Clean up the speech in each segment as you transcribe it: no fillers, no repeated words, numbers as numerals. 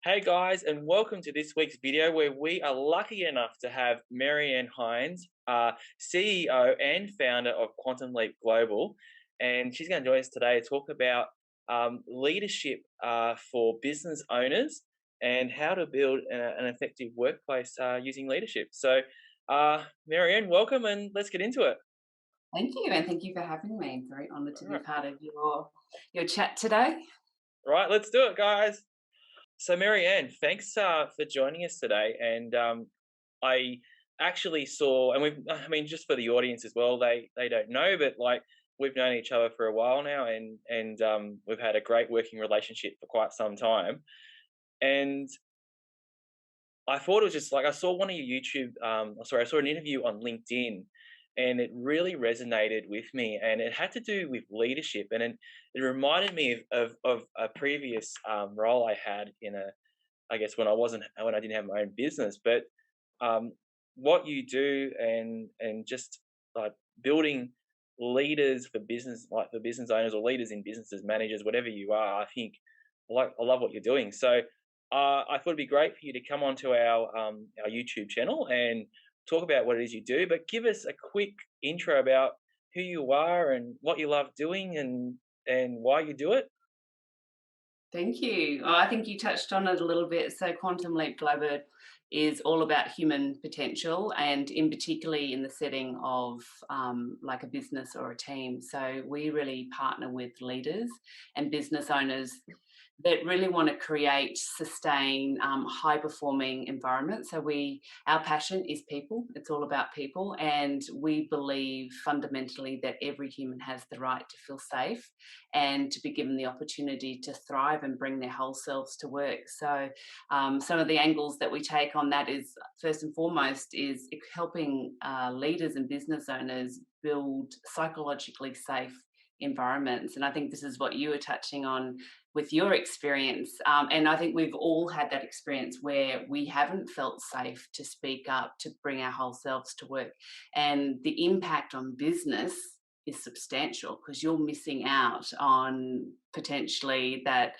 Hey guys, and welcome to this week's video where we are lucky enough to have Marianne Hynes, CEO and founder of Quantum Leap Global. And she's going to join us today to talk about leadership for business owners and how to build an effective workplace using leadership. So, Marianne, welcome and let's get into it. Thank you, and thank you for having me. I'm very honoured to All be right, part of your chat today. right, let's do it, guys. So, Marianne, thanks for joining us today. And I actually saw, and I mean, just for the audience as well, they don't know, but like we've known each other for a while now, and we've had a great working relationship for quite some time. And I thought it was just like I saw one of your YouTube, sorry, I saw an interview on LinkedIn, and it really resonated with me, and it had to do with leadership, and it reminded me of a previous role I had in I guess when I didn't have my own business, but um, what you do and just like building leaders for business, like for business owners or leaders in businesses, managers, whatever you are, I love what you're doing. So I thought it'd be great for you to come onto our YouTube channel and talk about what it is you do, but give us a quick intro about who you are and what you love doing and why you do it. Thank you. I think you touched on it a little bit. So, Quantum Leap Global is all about human potential, and in particularly in the setting of like a business or a team. So, we really partner with leaders and business owners that really want to create, sustain high performing environments. So our passion is people. It's all about people, and we believe fundamentally that every human has the right to feel safe and to be given the opportunity to thrive and bring their whole selves to work. So some of the angles that we take on that is, first and foremost, is helping leaders and business owners build psychologically safe environments. And I think this is what you were touching on with your experience. And I think we've all had that experience where we haven't felt safe to speak up, to bring our whole selves to work. And the impact on business is substantial because you're missing out on potentially that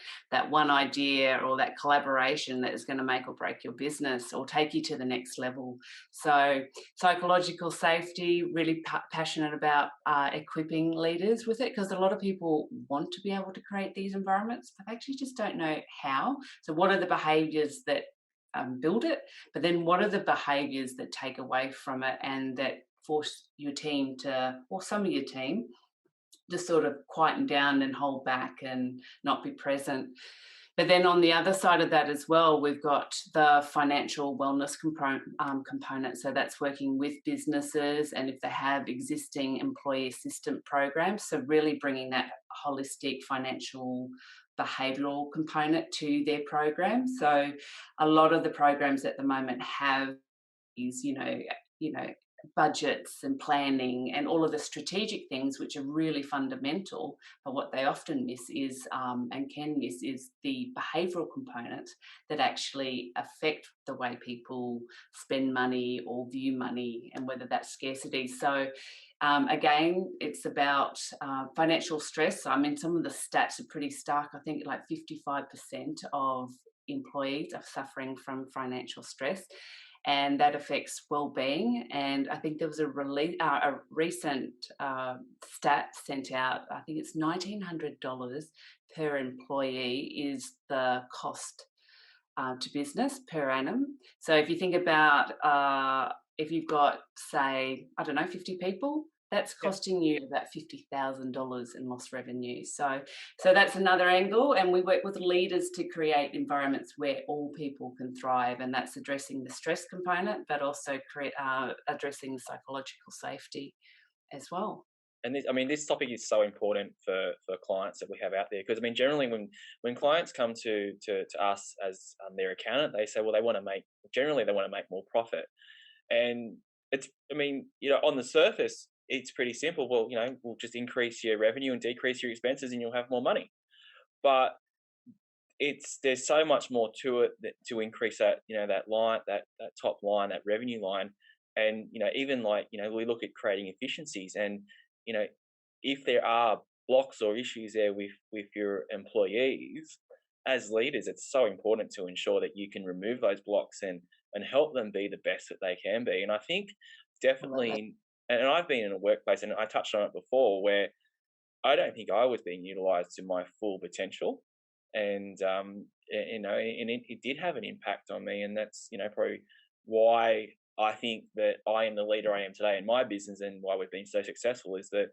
one idea or that collaboration that is going to make or break your business or take you to the next level. So psychological safety, really passionate about equipping leaders with it, because a lot of people want to be able to create these environments, but they actually just don't know how. So what are the behaviors that build it, but then what are the behaviors that take away from it and that force your team to, or some of your team, to sort of quieten down and hold back and not be present. But then on the other side of that as well, we've got the financial wellness component. So that's working with businesses and if they have existing employee assistance programs. So really bringing that holistic financial behavioural component to their program. So a lot of the programs at the moment have these, you know, budgets and planning and all of the strategic things which are really fundamental, but what they often miss is and can miss is the behavioural component that actually affect the way people spend money or view money and whether that's scarcity. So again, it's about financial stress. I mean, some of the stats are pretty stark. I think like 55% of employees are suffering from financial stress, and that affects well-being. And I think there was a recent stat sent out. I think it's $1,900 per employee is the cost to business per annum. So if you think about if you've got, say, I don't know, 50 people, that's Yeah. costing you about $50,000 in lost revenue. So that's another angle, and we work with leaders to create environments where all people can thrive, and that's addressing the stress component, but also addressing the psychological safety as well. And this, I mean, this topic is so important for clients that we have out there because I mean, generally when clients come to us as their accountant, they say, well, they want to make more profit, and it's, I mean, on the surface, it's pretty simple. Well, we'll just increase your revenue and decrease your expenses, and you'll have more money. But there's so much more to it to increase that that line, that top line, that revenue line, and even like we look at creating efficiencies, and you know if there are blocks or issues there with your employees, as leaders, it's so important to ensure that you can remove those blocks and help them be the best that they can be. And I think Absolutely. definitely, and I've been in a workplace, and I touched on it before, where I don't think I was being utilized to my full potential. And, and it did have an impact on me. And that's, probably why I think that I am the leader I am today in my business, and why we've been so successful is that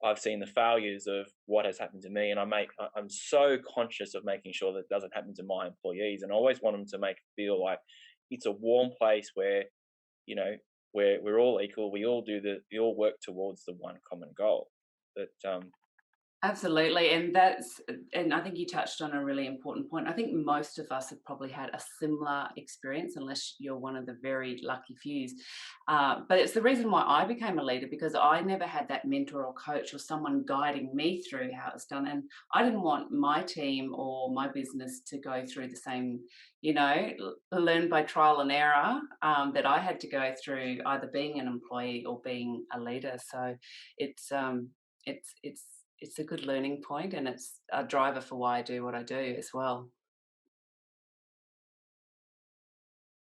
I've seen the failures of what has happened to me. And I'm so conscious of making sure that it doesn't happen to my employees. And I always want them to make feel like it's a warm place where, you know, where we're all equal. We all work towards the one common goal. But Absolutely, and I think you touched on a really important point. I think most of us have probably had a similar experience, unless you're one of the very lucky fews. But it's the reason why I became a leader, because I never had that mentor or coach or someone guiding me through how it's done, and I didn't want my team or my business to go through the same, learn by trial and error that I had to go through, either being an employee or being a leader. So it's it's it's it's a good learning point, and it's a driver for why I do what I do as well.